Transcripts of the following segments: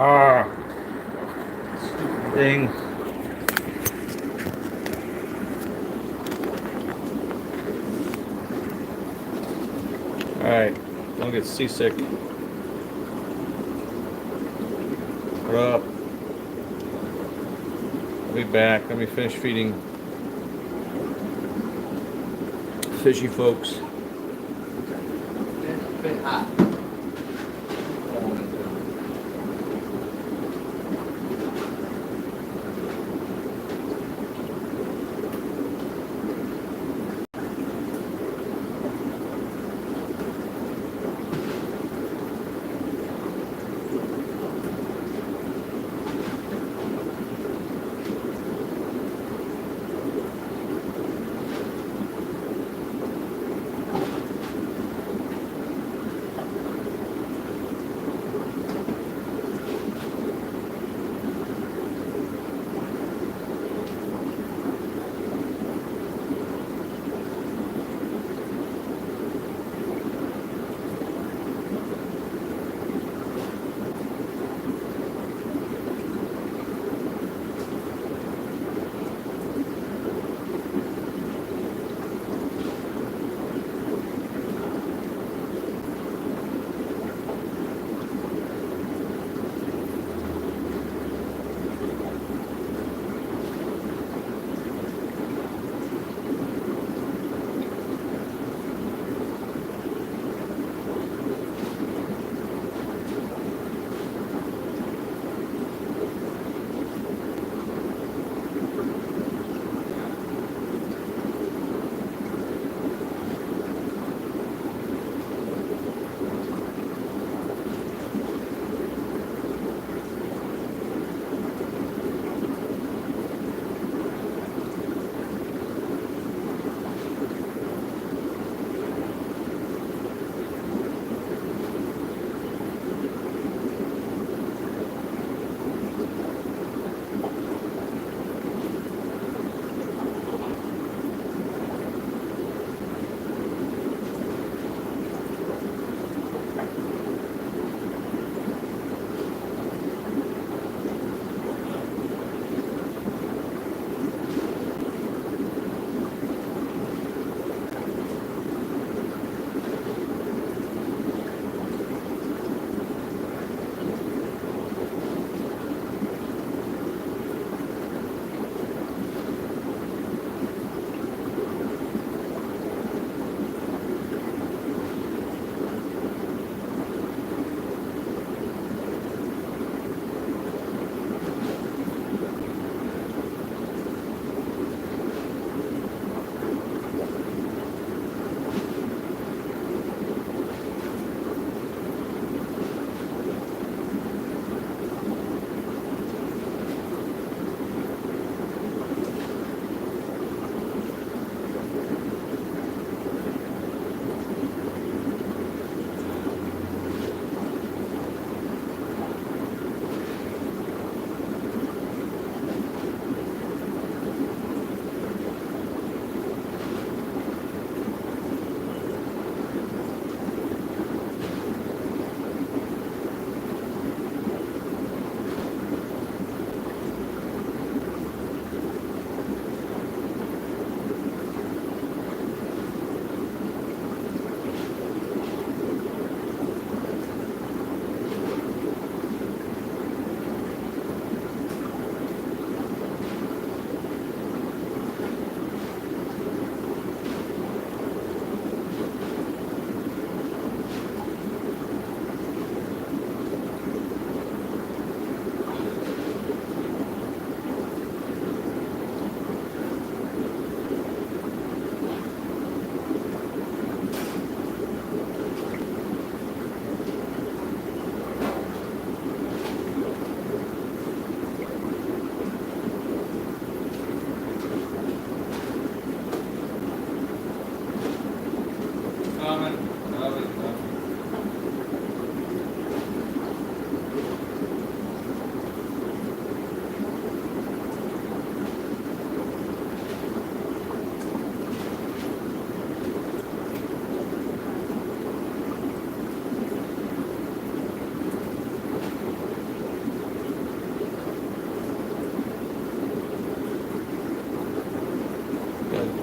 Ah, ding. Alright, don't get seasick. What up? I'll be back. Let me finish feeding fishy folks. It's been hot.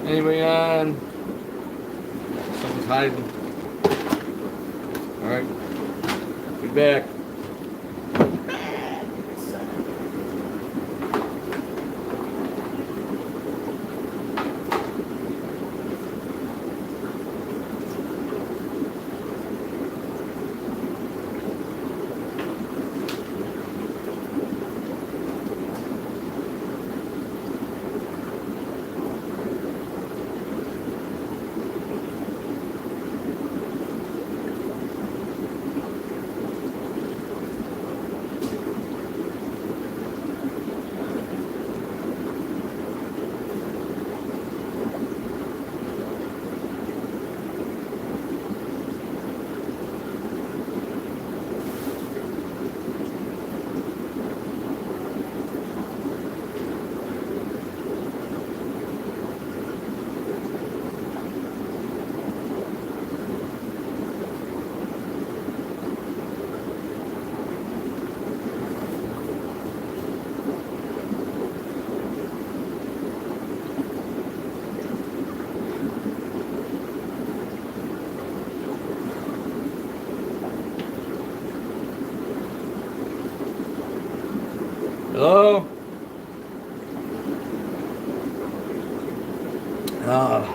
Anybody on? Someone's hiding. Alright. Be back. Hello? Ah.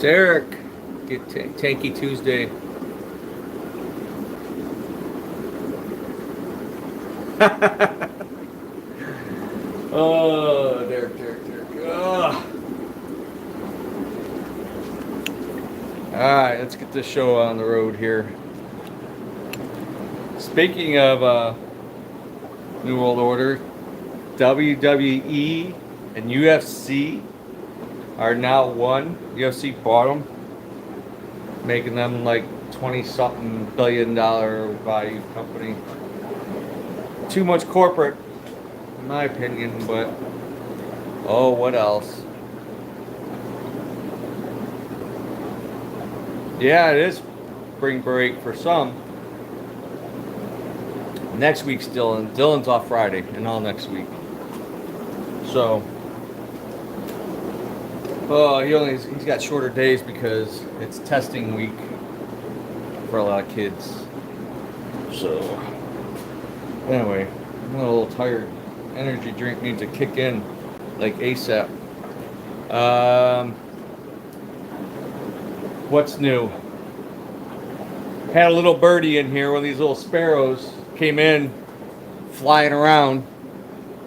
Derek, get Tanky Tuesday. Oh, Derek. Oh. All right, let's get this show on the road here. Speaking of New World Order, WWE and UFC are now one. UFC bought them, making them like 20-something billion dollar value company. Too much corporate, in my opinion, but oh, what else? Yeah, it is spring break for some. Next week's Dylan. Dylan's off Friday and all next week. So, he's got shorter days because it's testing week for a lot of kids. So, anyway, I'm a little tired. Energy drink needs to kick in like ASAP. What's new? Had a little birdie in here, one of these little sparrows came in flying around.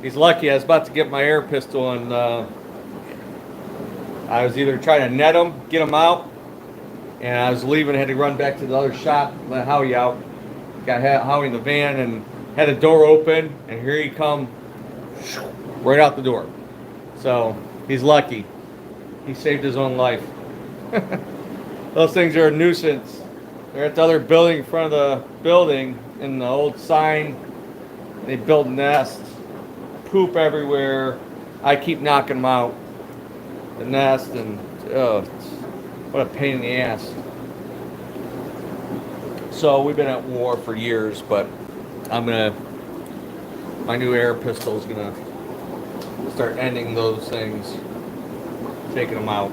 He's lucky. I was about to get my air pistol and I was either trying to net him, get him out, and I was leaving, had to run back to the other shop, let Howie out. Got Howie in the van and had the door open, and here he come right out the door. So he's lucky. He saved his own life. Those things are a nuisance. They're at the other building in front of the building in the old sign. They build nests, poop everywhere. I keep knocking them out. The nest, and what a pain in the ass. So we've been at war for years, but my new air pistol is gonna start ending those things, taking them out.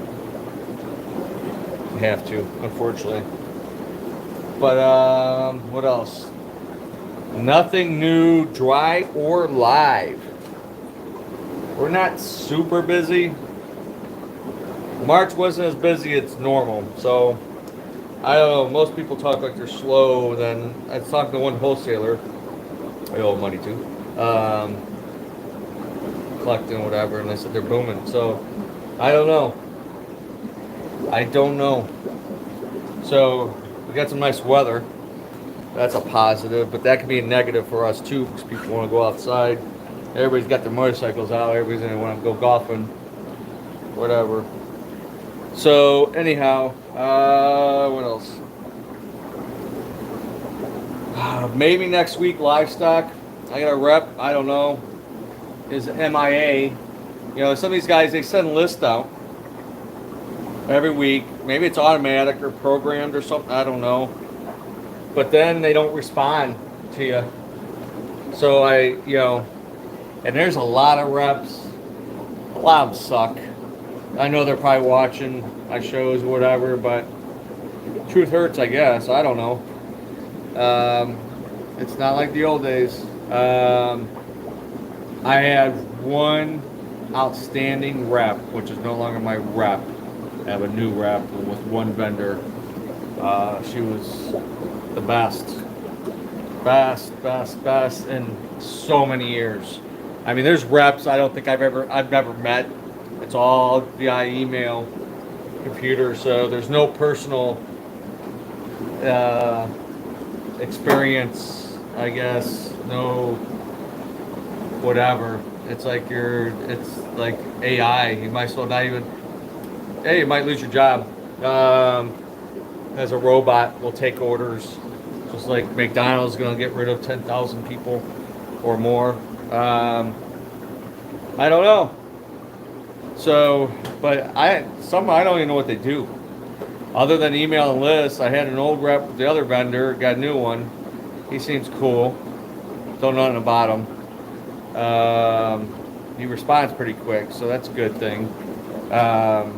I have to, unfortunately. But what else? Nothing new, dry or live. We're not super busy. March wasn't as busy as normal, so I don't know. Most people talk like they're slow. Then I was talking to one wholesaler I owe money to, collecting whatever, and they said they're booming. So I don't know. So we got some nice weather. That's a positive, but that could be a negative for us too because people want to go outside. Everybody's got their motorcycles out. Everybody's gonna want to go golfing, whatever. So anyhow, what else? Maybe next week livestock. I got a rep. I don't know. Is MIA. You know, some of these guys, they send lists out every week. Maybe it's automatic or programmed or something. I don't know. But then they don't respond to you. So and there's a lot of reps. A lot of them suck. I know they're probably watching my shows or whatever, but truth hurts, I guess. I don't know. It's not like the old days. I had one outstanding rep, which is no longer my rep. I have a new rep with one vendor. She was the best in so many years. I mean, there's reps I don't think I've never met. It's all via email, computer, so there's no personal experience, I guess, no whatever. It's like AI. You might as well not even, hey, you might lose your job. As a robot will take orders, just like McDonald's going to get rid of 10,000 people or more. I don't know. So, but I don't even know what they do. Other than email and lists, I had an old rep with the other vendor, got a new one. He seems cool. Don't know nothing about him. He responds pretty quick, so that's a good thing. The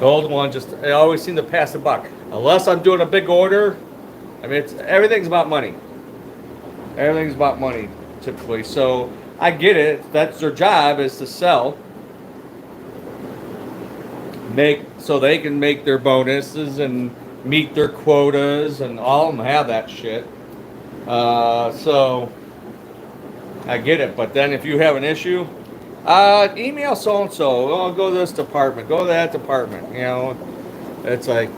old one I always seem to pass the buck. Unless I'm doing a big order, I mean, everything's about money. Everything's about money, typically. So I get it. That's their job, is to sell. So they can make their bonuses and meet their quotas, and all of them have that shit. So I get it. But then if you have an issue, email so-and-so. Oh, go to this department. Go to that department. You know, it's like,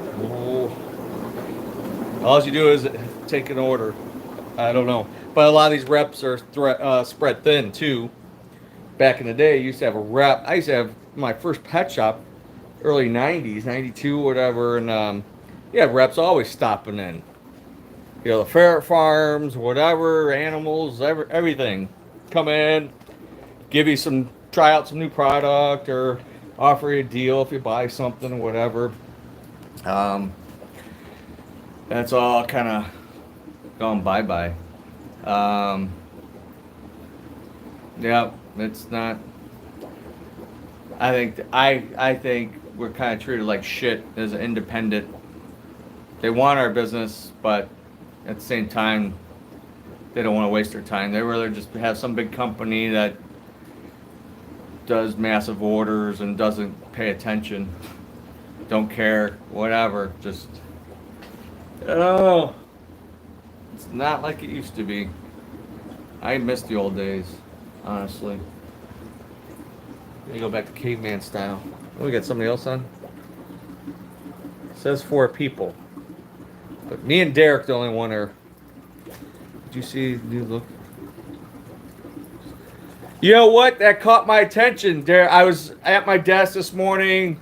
all you do is take an order. I don't know. But a lot of these reps are spread thin, too. Back in the day, I used to have a rep. I used to have my first pet shop, early 90s, 92, whatever. And you have reps always stopping in. You know, the ferret farms, whatever, animals, everything. Come in, try out some new product, or offer you a deal if you buy something or whatever. That's all kind of gone bye-bye. Yeah, it's not. I think we're kind of treated like shit as an independent. They want our business, but at the same time, they don't want to waste their time. They rather just have some big company that does massive orders and doesn't pay attention, don't care, whatever. Just, it's not like it used to be. I miss the old days, honestly. Let me go back to caveman style. Oh, we got somebody else on? It says 4 people. But me and Derek, the only one are. Did you see? Look. You know what? That caught my attention, Derek. I was at my desk this morning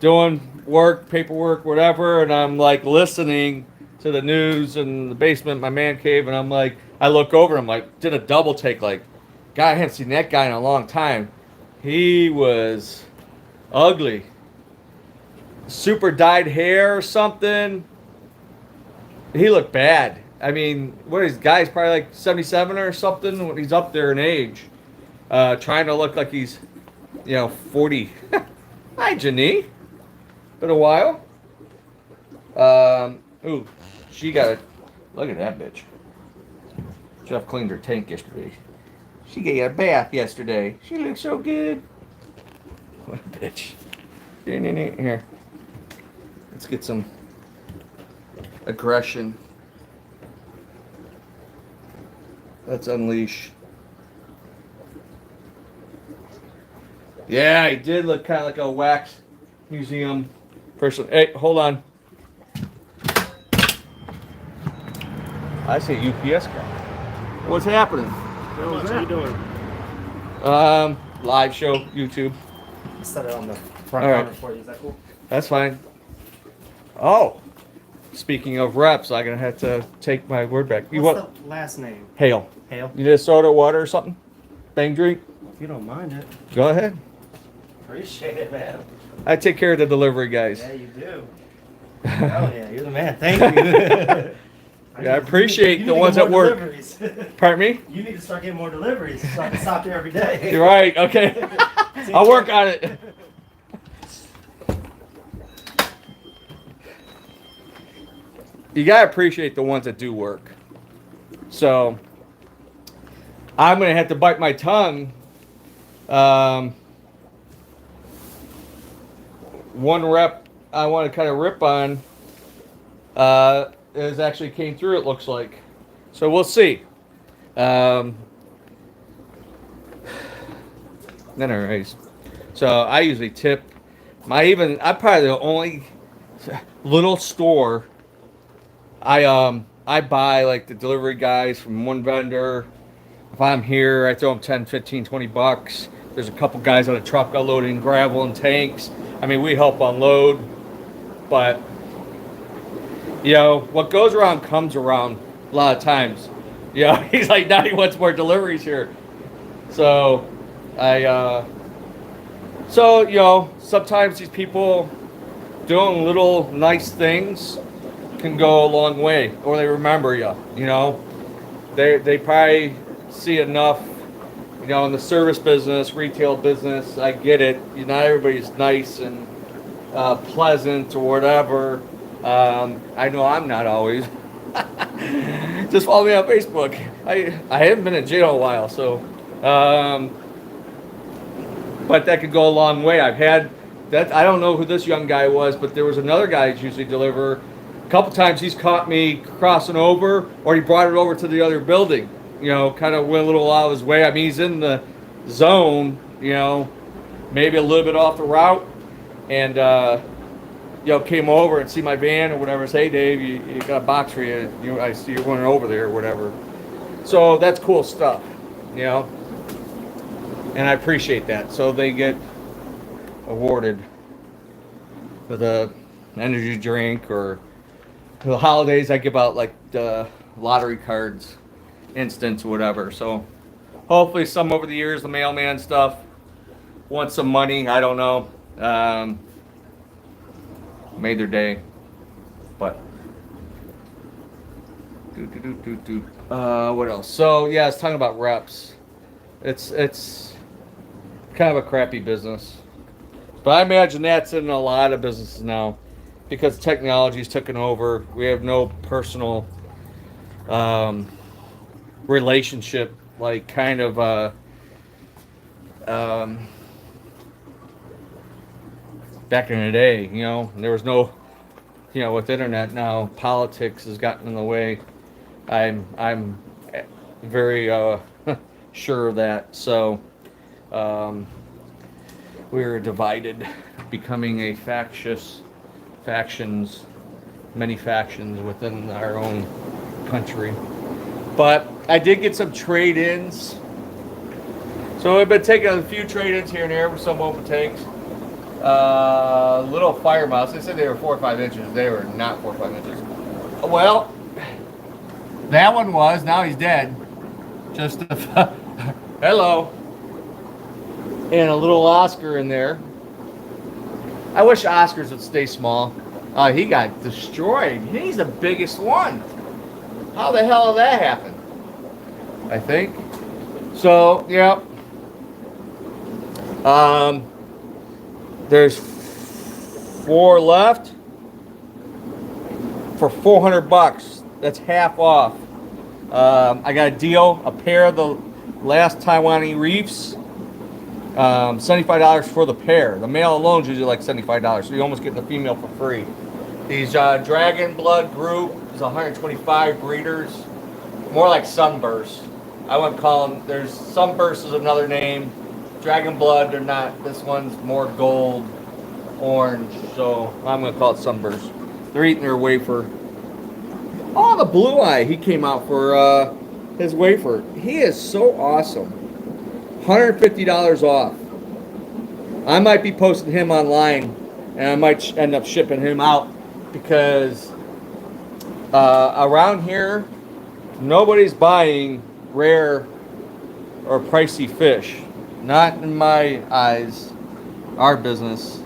doing work, paperwork, whatever, and I'm like listening to the news in the basement, my man cave, and I'm like, I look over, I'm like, did a double take, like, God, I hadn't seen that guy in a long time. He was ugly. Super dyed hair or something. He looked bad. I mean, what is guy's probably like 77 or something when he's up there in age. Trying to look like he's, 40. Hi, Janine. Been a while. Ooh, she got it. Look at that bitch. Jeff cleaned her tank yesterday. She got a bath yesterday. She looks so good. What a bitch. Here. Let's get some aggression. Let's unleash. Yeah, he did look kind of like a wax museum person. Hey, hold on. I say UPS guy. What's happening? How much are you doing? Live show, YouTube. Set it on the front All right. counter for you. Is that cool? That's fine. Oh, speaking of reps, I'm gonna have to take my word back. You What's want the last name? Hale? Hale. You need a soda, water, or something? Bang drink? If you don't mind it. Go ahead. Appreciate it, man. I take care of the delivery guys. Yeah, you do. Hell yeah, you're the man. Thank you. Yeah, I appreciate You the need to ones get that more work. deliveries. Pardon me? You need to start getting more deliveries so I can stop there every day. You're right. Okay. I'll work on it. You gotta appreciate the ones that do work. So I'm gonna have to bite my tongue. One rep I want to kind of rip on is actually came through. It looks like. So we'll see. Anyways, so I usually tip. I'm probably the only little store. I buy like the delivery guys from one vendor. If I'm here, I throw them 10, 15, 20 bucks. There's a couple guys on a truck unloading gravel and tanks. I mean, we help unload, but you know, what goes around comes around a lot of times. You know, he's like, now he wants more deliveries here. So so, you know, sometimes these people doing little nice things can go a long way, or they remember you, you know. They probably see enough, you know, in the service business, retail business. I get it. Not everybody's nice and pleasant or whatever. I know I'm not always. Just follow me on Facebook. I haven't been in jail in a while, so but that could go a long way. I've had that. I don't know who this young guy was, but there was another guy who's usually deliver. A couple times he's caught me crossing over, or he brought it over to the other building. You know, kind of went a little out of his way. I mean, he's in the zone. You know, maybe a little bit off the route, and you know, came over and see my van or whatever. Say, hey, Dave, you got a box for you. I see you're running over there or whatever. So that's cool stuff. You know. And I appreciate that. So they get awarded with a energy drink, or for the holidays I give out like lottery cards, instants, whatever. So hopefully some over the years, the mailman stuff wants some money. I don't know. Made their day. But what else? So yeah, I was talking about reps. It's kind of a crappy business, but I imagine that's in a lot of businesses now because technology's taken over. We have no personal relationship, like kind of back in the day. You know, there was no, you know, with internet now, politics has gotten in the way. I'm very sure of that. So we're divided, becoming a many factions within our own country. But I did get some trade-ins. So I've been taking a few trade-ins here and there with some open tanks. Little fire mouse. They said they were 4 or 5 inches. They were not 4 or 5 inches. Well, that one was. Now he's dead. Just hello. And a little Oscar in there. I wish Oscars would stay small. He got destroyed. He's the biggest one. How the hell did that happen? I think. So, yeah. There's 4 left for $400. That's half off. I got a deal, a pair of the last Taiwanese reefs, $75 for the pair. The male alone is usually like $75, so you almost get the female for free. These Dragon Blood group is 125 breeders, more like sunbursts. I wouldn't call them. There's sunburst is another name. Dragon Blood, they're not. This one's more gold, orange, so I'm gonna call it sunburst. They're eating their wafer. Oh, the blue eye, he came out for his wafer. He is so awesome. $150 off. I might be posting him online, and I might end up shipping him out because around here, nobody's buying rare or pricey fish. Not in my eyes. Our business.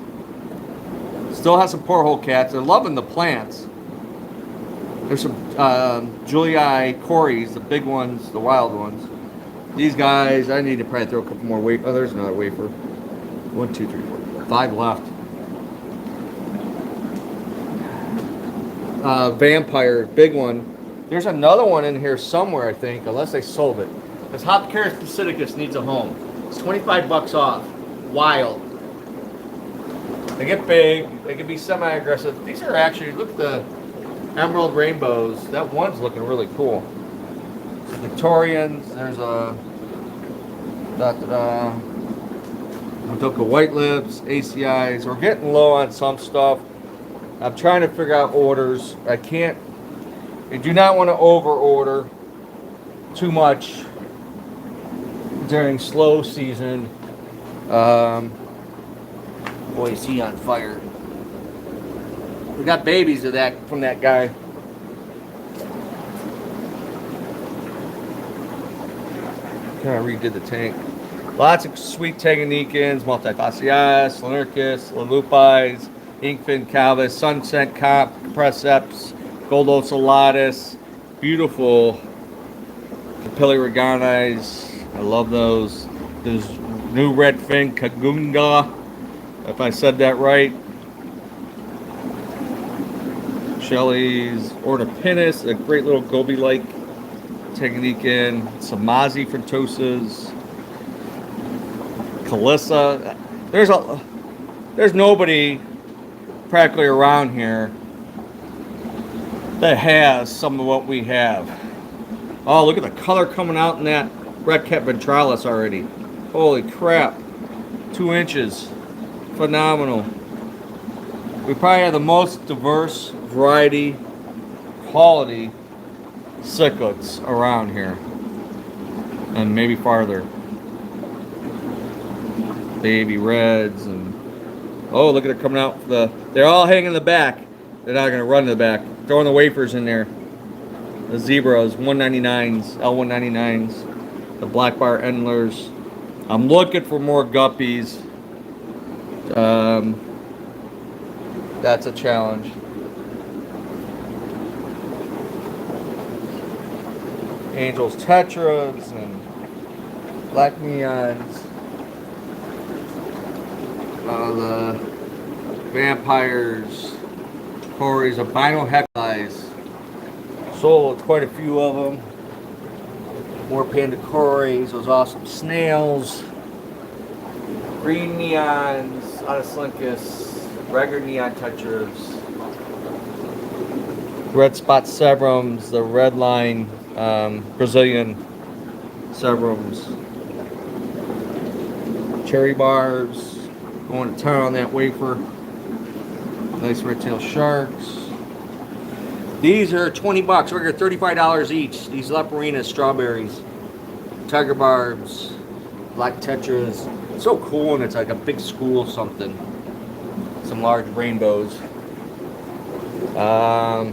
Still has some porthole cats. They're loving the plants. There's some Julii Corys, the big ones, the wild ones. These guys, I need to probably throw a couple more wafer. Oh, there's another wafer. 1, 2, 3, 4, 5 left. Vampire, big one. There's another one in here somewhere, I think, unless they sold it. This Hopcaris pacificus needs a home. It's 25 bucks off. Wild. They get big. They can be semi-aggressive. These are actually, look at the emerald rainbows. That one's looking really cool. Victorians. There's a Madoka white lips, ACIs. We're getting low on some stuff. I'm trying to figure out orders. I do not want to over order too much during slow season. Boy, is he on fire. We got babies of that from that guy. Kind of redid the tank. Lots of sweet Tanganikans, Multifasciatus, Linercus, Lalupis, Inkfin Calvis, Sunset Cop, Preseps, Gold Ocellatus, beautiful Capillary Regonides. I love those. There's new redfin Kagunga, if I said that right. Shelley's Ornipinus, a great little goby-like Tanganikan. Samazi Frontosas. Calissa. There's nobody practically around here that has some of what we have. Oh, look at the color coming out in that Red Cap Ventralis already. Holy crap. 2 inches. Phenomenal. We probably have the most diverse variety, quality cichlids around here. And maybe farther. Baby reds and oh, look at it coming out. They're all hanging in the back. They're not going to run to the back. Throwing the wafers in there. The zebras, 199s, L199s, the black bar endlers. I'm looking for more guppies. That's a challenge. Angels tetras and black neons. The vampires, Corys, albino heclies. Sold quite a few of them. More panda Corys, those awesome snails. Green neons, Otoslyncus, regular neon tetras. Red spot sebrums, the red line Brazilian sebrums. Cherry bars. Going to town on that wafer. Nice red tail sharks. These are 20 bucks. We're $35 each. These Leporinas, strawberries, tiger barbs, black tetras. It's so cool, and it's like a big school something. Some large rainbows. All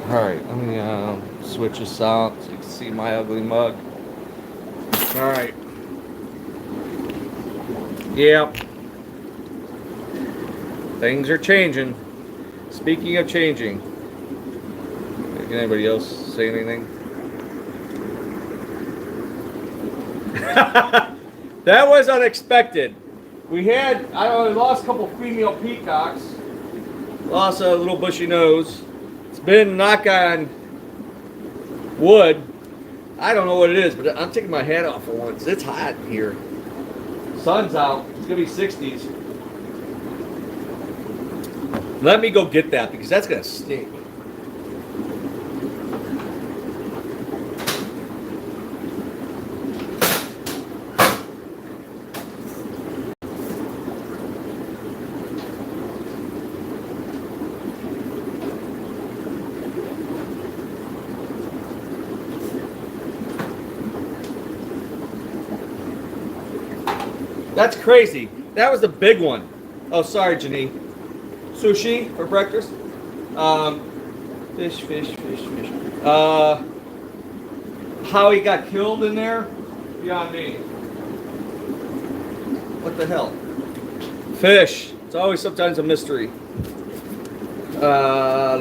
right, let me switch this out so you can see my ugly mug. All right. Yep. Things are changing. Speaking of changing, can anybody else say anything? That was unexpected. We had, I don't know, we lost a couple female peacocks. Lost a little bushy nose. It's been knock on wood. I don't know what it is, but I'm taking my hat off for once. It's hot here. Sun's out. It's gonna be 60s. Let me go get that because that's gonna stink. That's crazy. That was the big one. Oh, sorry, Janine. Sushi for breakfast. Fish. How he got killed in there? Beyond me. What the hell? Fish. It's always sometimes a mystery. All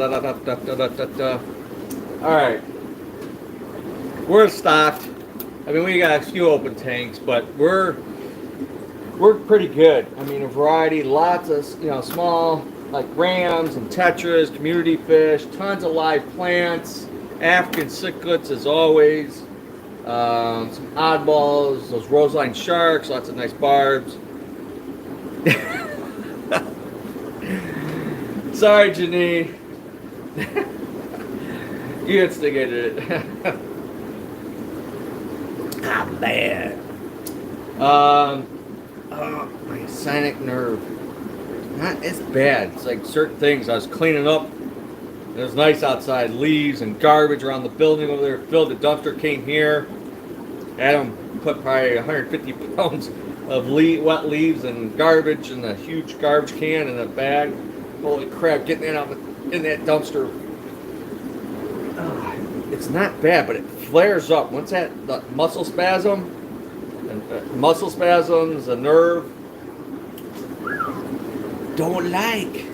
right. We're stocked. I mean, we got a few open tanks, but we're pretty good. I mean, a variety, lots of small like rams and tetras, community fish, tons of live plants, African cichlids as always, some oddballs, those roseline sharks, lots of nice barbs. Sorry, Janine. You instigated it. Ah, man. Oh, my sciatic nerve. Not as bad. It's like certain things. I was cleaning up. It was nice outside. Leaves and garbage around the building over there. Filled the dumpster, came here. Adam put probably 150 pounds of wet leaves and garbage in a huge garbage can in a bag. Holy crap, getting that out in that dumpster. It's not bad, but it flares up. Once the muscle spasms, a nerve. Don't like.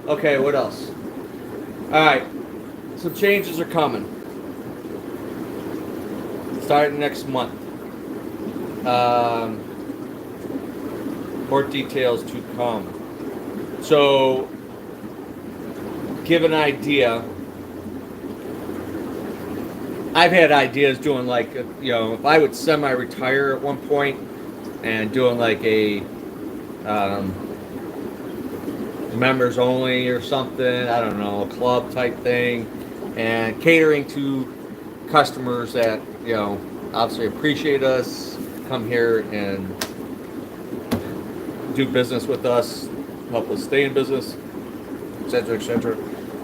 Okay, what else? All right, some changes are coming. Starting next month. More details to come. So, give an idea. I've had ideas doing like, if I would semi-retire at one point and doing like a members only or something, I don't know, a club type thing, and catering to customers that, obviously appreciate us, come here and do business with us, help us stay in business, etc., etc.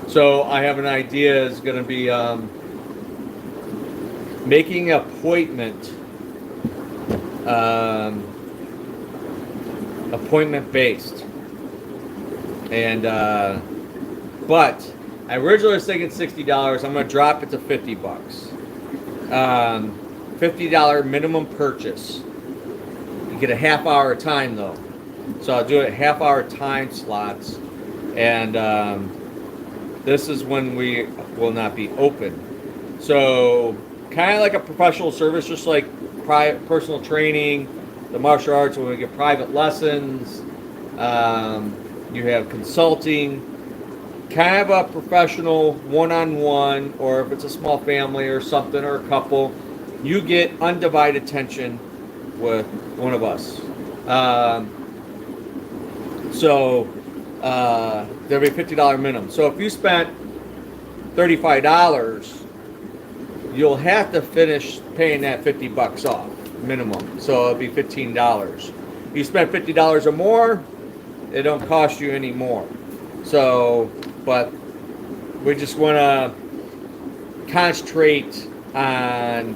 So I have an idea. Is going to be making an appointment based, and but I originally was thinking $60. I'm going to drop it to $50. $50 minimum purchase. You get a half hour time though, so I'll do it half hour time slots, and this is when we will not be open. So kind of like a professional service, just like personal training, the martial arts when we get private lessons. You have consulting, kind of a professional one-on-one, or if it's a small family or something or a couple, you get undivided attention with one of us. So there'll be a $50 minimum. So if you spent $35, you'll have to finish paying that $50 off minimum. So it'll be $15. If you spend $50 or more, it don't cost you any more. So, but we just want to concentrate on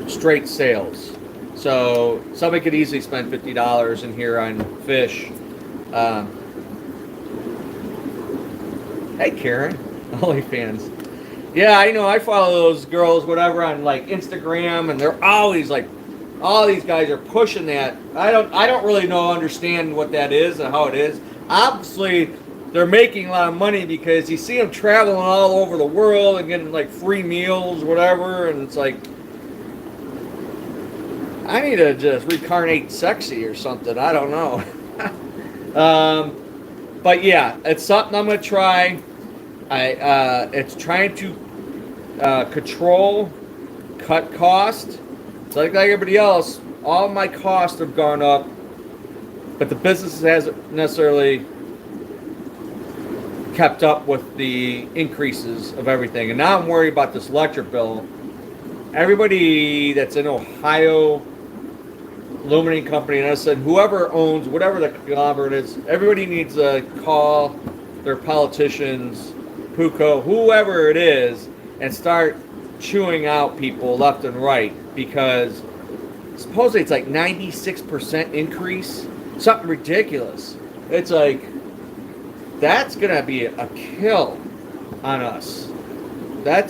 straight sales. So somebody could easily spend $50 in here on fish. Hey, Karen, OnlyFans. Yeah, I know. I follow those girls, whatever, on like Instagram, and they're always like, all these guys are pushing that. I don't really understand what that is and how it is. Obviously, they're making a lot of money because you see them traveling all over the world and getting like free meals, whatever, and it's like, I need to just reincarnate sexy or something. I don't know. But yeah, it's something I'm gonna try. It's trying to cut cost. It's like everybody else. All my costs have gone up, but the business hasn't necessarily kept up with the increases of everything. And now I'm worried about this electric bill. Everybody that's in Ohio, illuminating company, and I said, whoever owns whatever the conglomerate is, everybody needs to call their politicians Puco, whoever it is, and start chewing out people left and right, because supposedly it's like 96% increase, something ridiculous. It's like, that's gonna be a kill on us. I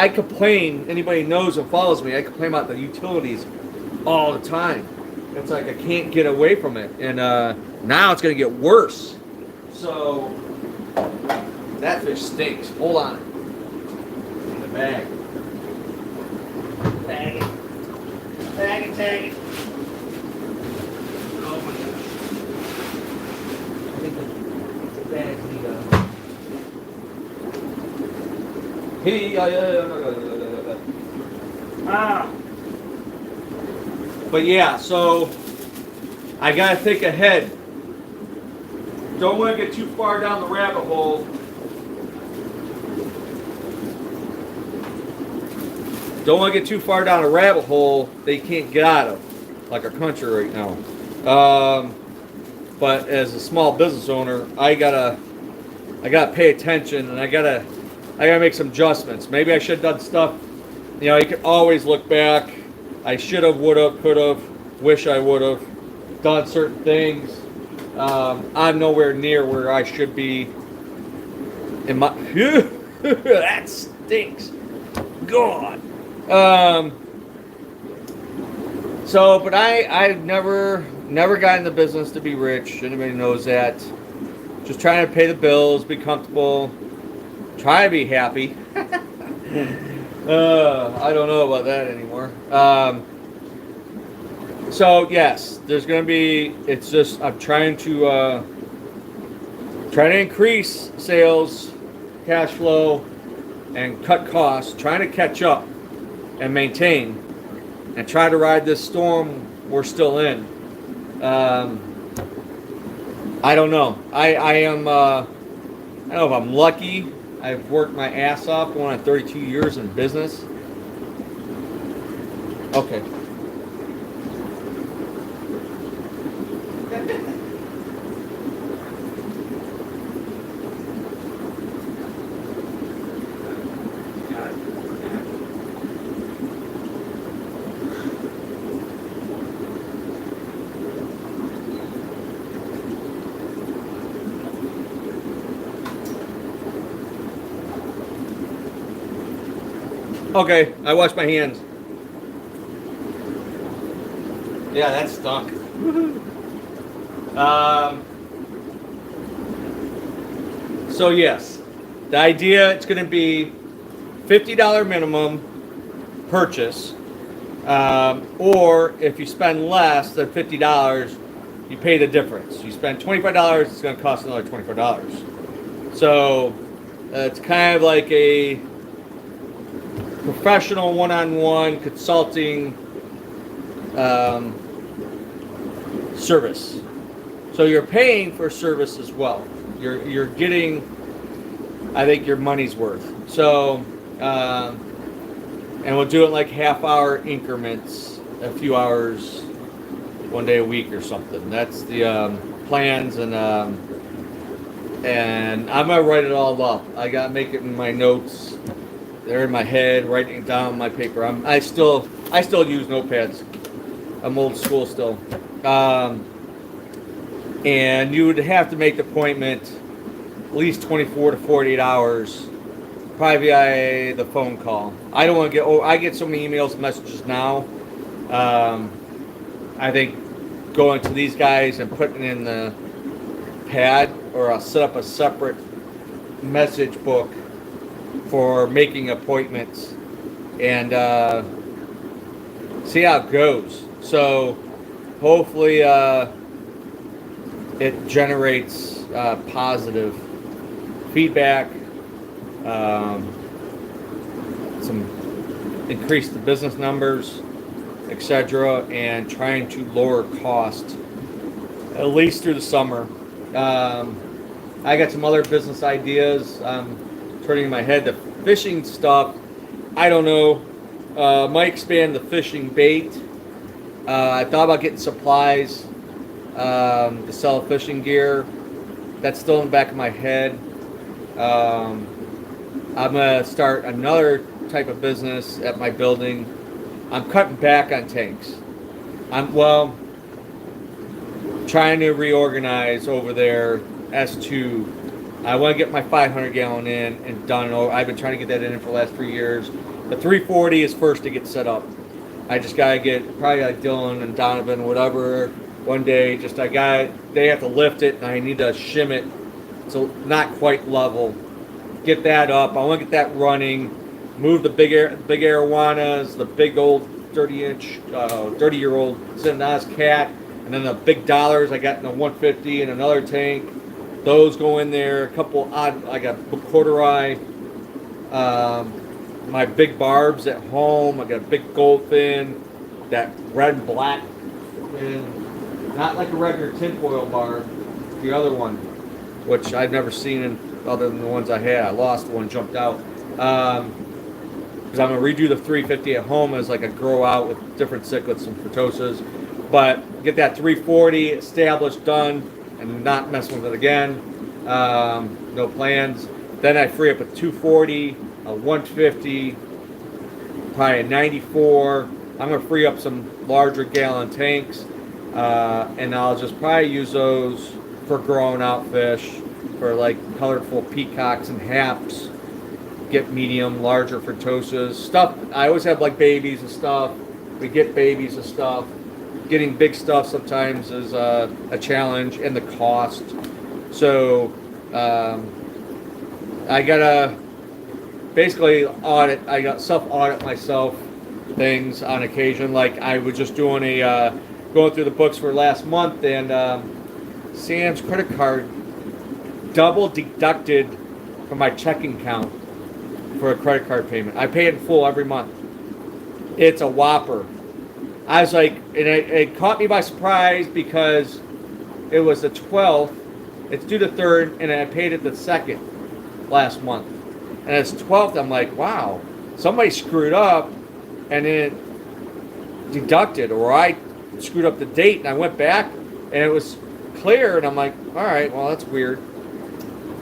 complain, anybody knows and follows me, I complain about the utilities all the time. It's like I can't get away from it, and now it's gonna get worse. So that fish stinks. Hold on. In the bag. Bag it. Bag it, tag it. Oh my gosh. I think the bags need But yeah, so I gotta think ahead. Don't want to get too far down the rabbit hole. Don't want to get too far down a rabbit hole that you can't get out of, like our country right now. But as a small business owner, I gotta pay attention, and I gotta make some adjustments. Maybe I should have done stuff. You know, you can always look back. I should have, would have, could have. Wish I would have done certain things. I'm nowhere near where I should be. In my that stinks. God. So, but I've never got in the business to be rich. Anybody knows that. Just trying to pay the bills, be comfortable, try to be happy. I don't know about that anymore. So yes, there's going to be. It's just I'm trying to increase sales, cash flow, and cut costs. Trying to catch up and maintain, and try to ride this storm we're still in. I don't know. I am. I don't know if I'm lucky. I've worked my ass off going on 32 years in business. Okay. Okay, I washed my hands. Yeah, that stunk. So yes, the idea, it's going to be $50 minimum purchase, or if you spend less than $50, you pay the difference. You spend $25, it's going to cost another $25. So it's kind of like a professional one-on-one consulting service. So you're paying for service as well. You're getting, I think, your money's worth. So, and we'll do it like half-hour increments, a few hours, one day a week or something. That's the plans, and I'm gonna write it all up. I gotta make it in my notes. They're in my head, writing it down on my paper. I still use notepads. I'm old school still. And you would have to make the appointment at least 24 to 48 hours, probably via the phone call. I don't want to get. I get so many emails and messages now. I think going to these guys and putting in the pad, or I'll set up a separate message book for making appointments and see how it goes. So hopefully it generates positive feedback, some increase the business numbers, etc., and trying to lower cost at least through the summer. I got some other business ideas. Turning in my head, the fishing stuff, I don't know. Might expand the fishing bait. I thought about getting supplies to sell fishing gear. That's still in the back of my head. I'm gonna start another type of business at my building. I'm cutting back on tanks. I'm trying to reorganize over there. S2. I want to get my 500 gallon in and done. I've been trying to get that in for the last 3 years. The 340 is first to get set up. I just gotta get probably like Dylan and Donovan, whatever. One day, they have to lift it and I need to shim it, so not quite level. Get that up. I want to get that running. Move the big arowanas, the big old 30-year-old Zenaz cat, and then the big dollars I got in the 150 and another tank. Those go in there. A couple odd. I got corduroy. My big barbs at home. I got a big goldfin, that red and black, and not like a regular tinfoil barb. The other one, which I've never seen other than the ones I had. I lost one, jumped out. Because I'm gonna redo the 350 at home as like a grow out with different cichlids and photosis. But get that 340 established, done, and not messing with it again. No plans. Then I free up a 240, a 150, probably a 94. I'm gonna free up some larger gallon tanks, and I'll just probably use those for growing out fish, for like colorful peacocks and haps. Get medium, larger Fertosas, stuff. I always have like babies and stuff. We get babies and stuff. Getting big stuff sometimes is a challenge, and the cost. So I gotta basically audit. I got self-audit myself things on occasion. Like I was just doing going through the books for last month, and Sam's credit card double deducted from my checking account for a credit card payment. I pay it in full every month. It's a whopper. I was like, and it caught me by surprise because it was the 12th. It's due the 3rd, and I paid it the 2nd last month. And it's 12th. I'm like, wow, somebody screwed up, and it deducted, or I screwed up the date, and I went back, and it was clear, and I'm like, all right, well, that's weird.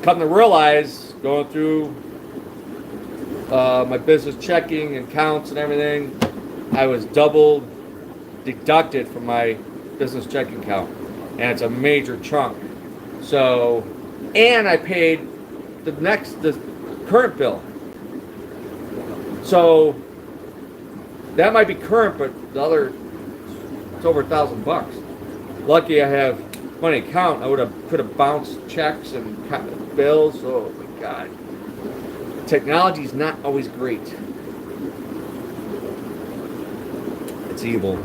Come to realize, going through my business checking and counts and everything, I was double deducted from my business checking account, and it's a major chunk. So, and I paid the current bill. So that might be current, but the other, it's over $1,000. Lucky I have money account. I could have bounced checks and bills. Oh my God. Technology is not always great. It's evil.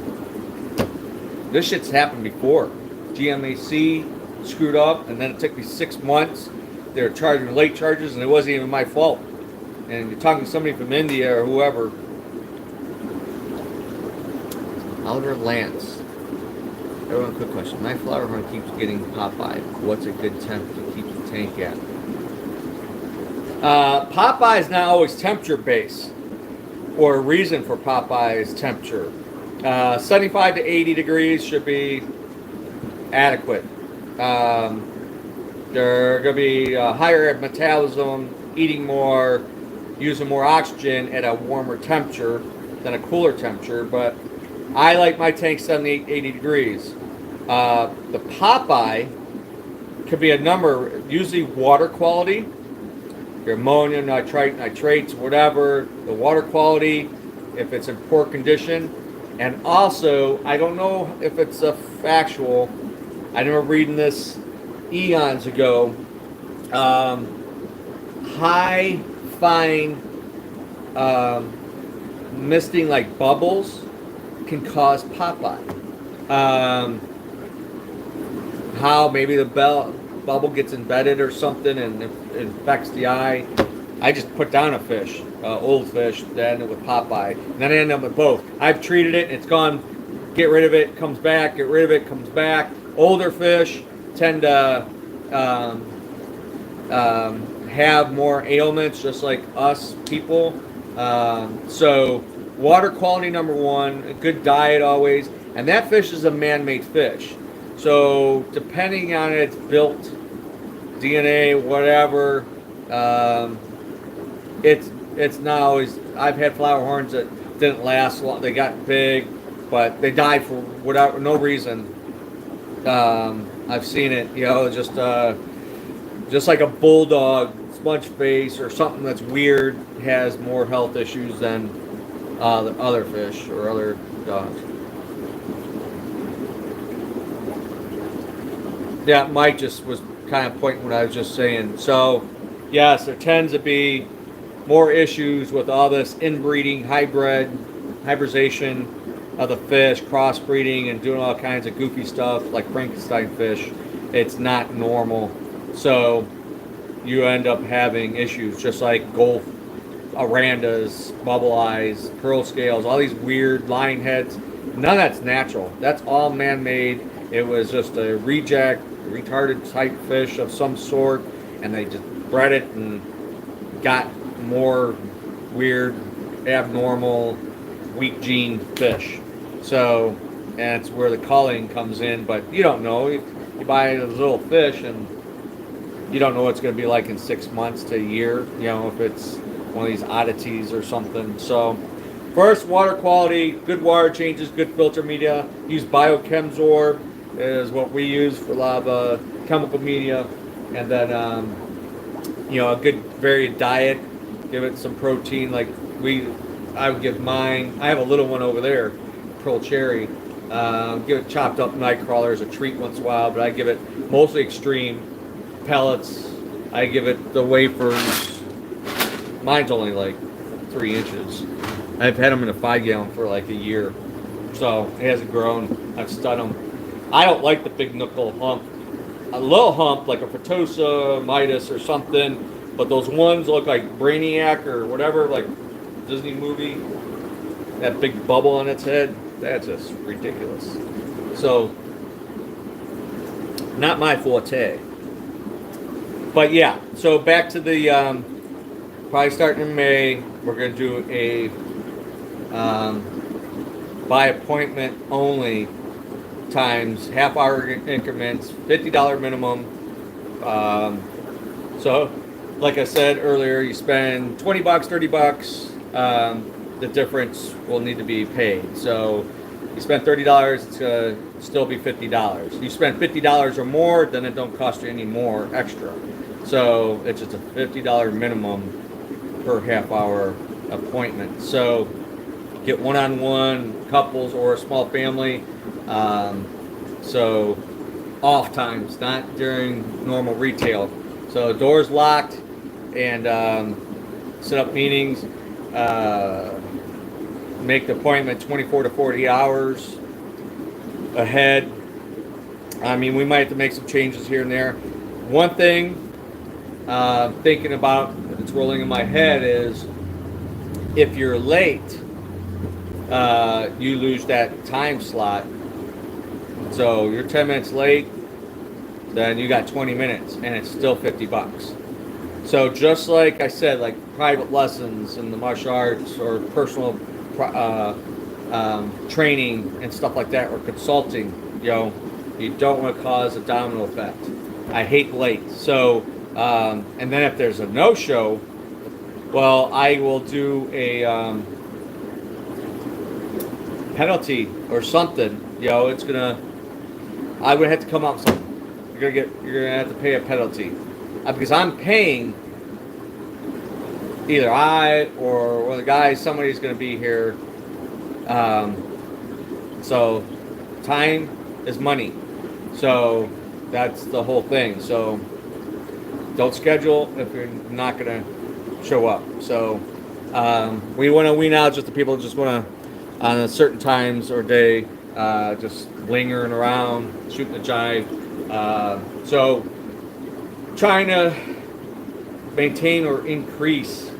This shit's happened before. GMAC screwed up, and then it took me 6 months. They were charging late charges, and it wasn't even my fault. And you're talking to somebody from India or whoever. Oliver Lance. Everyone, quick question. My flower horn keeps getting Popeye. What's a good temp to keep the tank at? Popeye is not always temperature based, or a reason for Popeye's temperature. 75 to 80 degrees should be adequate. They're going to be higher metabolism, eating more, using more oxygen at a warmer temperature than a cooler temperature, but I like my tank 70, 80 degrees. The Popeye could be a number, usually water quality, your ammonium, nitrates, whatever, the water quality, if it's in poor condition. And also, I don't know if it's a factual, I remember reading this eons ago, high fine misting like bubbles can cause Popeye. How maybe the bubble gets embedded or something and it infects the eye. I just put down a fish, old fish, that ended with Popeye, and then I ended up with both. I've treated it, and it's gone. Get rid of it, comes back. Get rid of it, comes back. Older fish tend to have more ailments, just like us people. So water quality number one, a good diet always, and that fish is a man-made fish. So depending on its built DNA, whatever, It's not always. I've had flower horns that didn't last long. They got big, but they died for whatever no reason. I've seen it. Just like a bulldog, sponge face, or something that's weird has more health issues than the other fish or other dogs. Yeah, Mike just was kind of pointing what I was just saying. So, yes, there tends to be more issues with all this inbreeding, hybridization of the fish, crossbreeding, and doing all kinds of goofy stuff like Frankenstein fish. It's not normal. So, you end up having issues just like Gulf Arandas, bubble eyes, pearl scales, all these weird line heads. None of that's natural. That's all man-made. It was just a reject, retarded type fish of some sort, and they just bred it and got more weird, abnormal, weak gene fish. So, and it's where the culling comes in, but you don't know. You buy those little fish and you don't know what it's going to be like in 6 months to a year, if it's one of these oddities or something. So, first, water quality, good water changes, good filter media. Use BioChemSorb is what we use for a lot of chemical media. And then, a good varied diet. Give it some protein. I would give mine. I have a little one over there, Pearl Cherry. Give it chopped up nightcrawler as a treat once in a while, but I give it mostly extreme pellets. I give it the wafers. Mine's only like 3 inches. I've had them in a 5-gallon for like a year, so it hasn't grown. I've stud them. I don't like the big knuckle hump. A little hump like a Furtosa, Midas, or something, but those ones look like Brainiac or whatever, like Disney movie. That big bubble on its head, that's just ridiculous. So, not my forte. But yeah, so back to the, probably starting in May, we're going to do a by appointment only times half-hour increments, $50 minimum. So, like I said earlier, you spend $20, $30, the difference will need to be paid. So, you spend $30, it's going to still be $50. You spend $50 or more, then it don't cost you any more extra. So, it's just a $50 minimum per half-hour appointment. So, get one-on-one, couples, or a small family. So off times, not during normal retail. So doors locked, and set up meetings. Make the appointment 24 to 40 hours ahead. I mean, we might have to make some changes here and there. One thing thinking about that's rolling in my head is if you're late, you lose that time slot. So you're 10 minutes late, then you got 20 minutes, and it's still $50. So just like I said, like private lessons in the martial arts or personal training and stuff like that, or consulting, you don't want to cause a domino effect. I hate late. So, and then if there's a no-show, well, I will do a penalty or something. It's gonna. I would have to come up with something. You're gonna have to pay a penalty because I'm paying. Either I or one of the guys, somebody's gonna be here. So time is money. So that's the whole thing. So don't schedule if you're not gonna show up. So we want to wean out just the people who just want to on certain times or day just lingering around, shooting a jive. So trying to maintain or increase.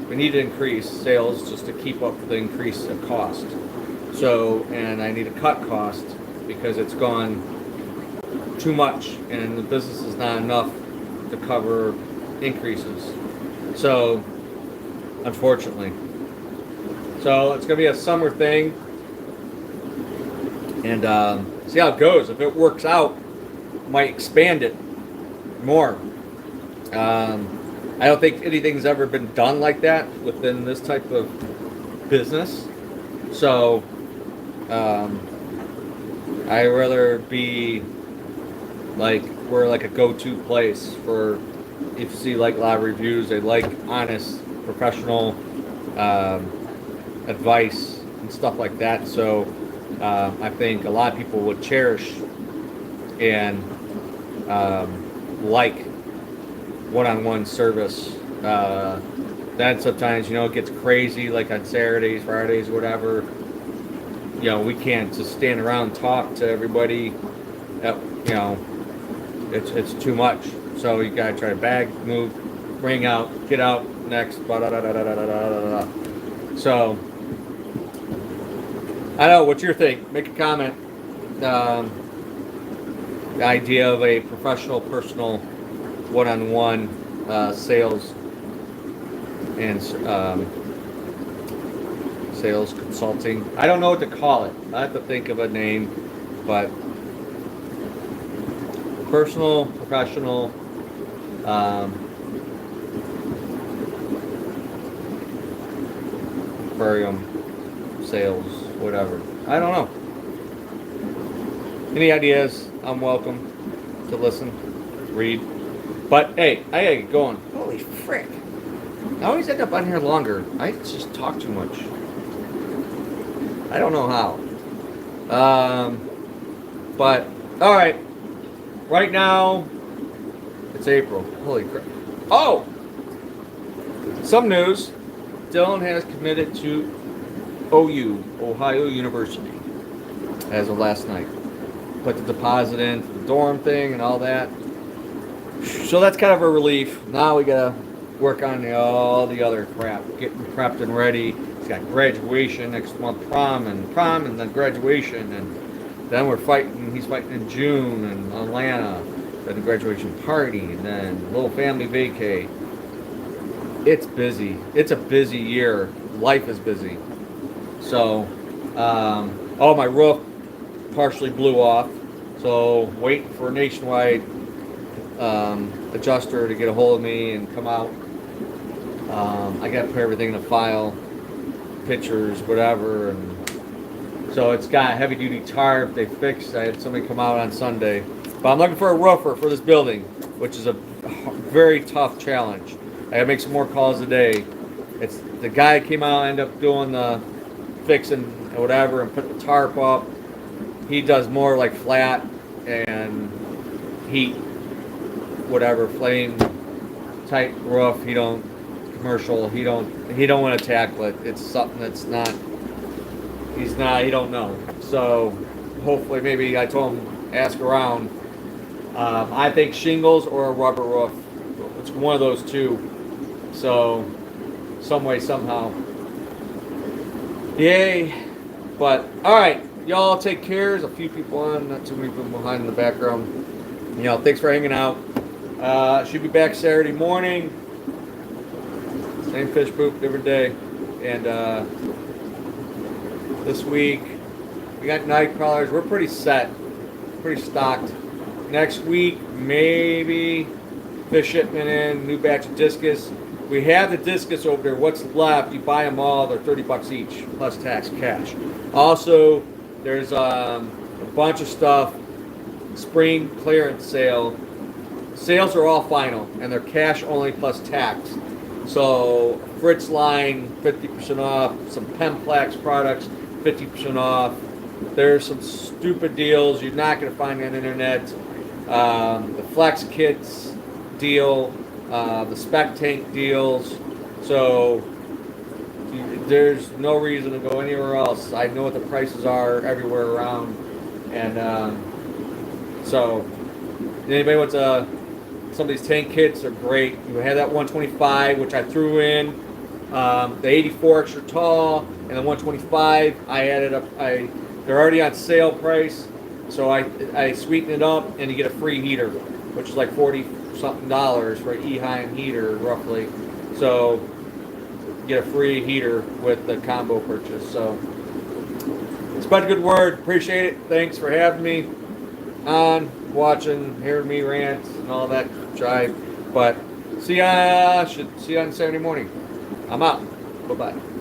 We need to increase sales just to keep up with the increase of cost. So, and I need to cut cost because it's gone too much and the business is not enough to cover increases. So, unfortunately. So, it's going to be a summer thing. And see how it goes. If it works out, might expand it more. I don't think anything's ever been done like that within this type of business. So, I'd rather be like, we're like a go-to place for, if you see like live reviews, they like honest, professional advice and stuff like that. So, I think a lot of people would cherish and like one-on-one service. Then sometimes, it gets crazy, like on Saturdays, Fridays, whatever. We can't just stand around and talk to everybody. It's too much. So you gotta try to bag, move, bring out, get out, next, blah, da, da, da, da, da, da, da, da. So, I don't know, what's your think? Make a comment. The idea of a professional, personal, one-on-one sales and sales consulting. I don't know what to call it. I have to think of a name, but personal, professional, aquarium, sales, whatever. I don't know. Any ideas? I'm welcome to listen, read. But hey, I gotta get going. Holy frick. I always end up on here longer. I just talk too much. I don't know how. But, alright. Right now, it's April. Holy crap. Oh! Some news. Dylan has committed to OU, Ohio University, as of last night. Put the deposit in for the dorm thing and all that. So that's kind of a relief. Now we gotta work on all the other crap, getting prepped and ready. He's got graduation next month, prom, and then graduation, and then we're fighting. He's fighting in June in Atlanta, then the graduation party, and then a little family vacay. It's busy. It's a busy year. Life is busy. So, my roof partially blew off. So waiting for Nationwide adjuster to get a hold of me and come out. I got to put everything in a file, pictures, whatever, and so it's got a heavy duty tarp. They fixed. I had somebody come out on Sunday, but I'm looking for a roofer for this building, which is a very tough challenge. I gotta make some more calls today. It's the guy came out, ended up doing the fixing and whatever, and put the tarp up. He does more like flat and heat, whatever, flame type roof. He don't commercial. He don't want to tackle it. It's something that's not. He don't know. So hopefully, maybe I told him ask around. I think shingles or a rubber roof. It's one of those two. So some way somehow. Yay! But all right. Y'all take care. There's a few people on, not too many people behind in the background. Thanks for hanging out. Should be back Saturday morning. Same fish poop, different day. And this week, we got night crawlers. We're pretty set, pretty stocked. Next week, maybe fish shipment in, new batch of discus. We have the discus over there. What's left? You buy them all. They're $30 each, plus tax, cash. Also, there's a bunch of stuff, spring clearance sale. Sales are all final, and they're cash only plus tax. So Fritz line, 50% off. Some Pemplex products, 50% off. There's some stupid deals you're not going to find on the internet. The Flex Kits deal, the Spec Tank deals. So there's no reason to go anywhere else. I know what the prices are everywhere around, and so anybody wants some of these tank kits are great. We had that 125, which I threw in, the 84 extra tall, and the 125 I added up. They're already on sale price, so I sweeten it up, and you get a free heater, which is like $40 something for an Eheim heater roughly. So get a free heater with the combo purchase. So spread a good word. Appreciate it. Thanks for having me on, watching, hearing me rant and all that jive. But See you on Saturday morning. I'm out. Bye bye.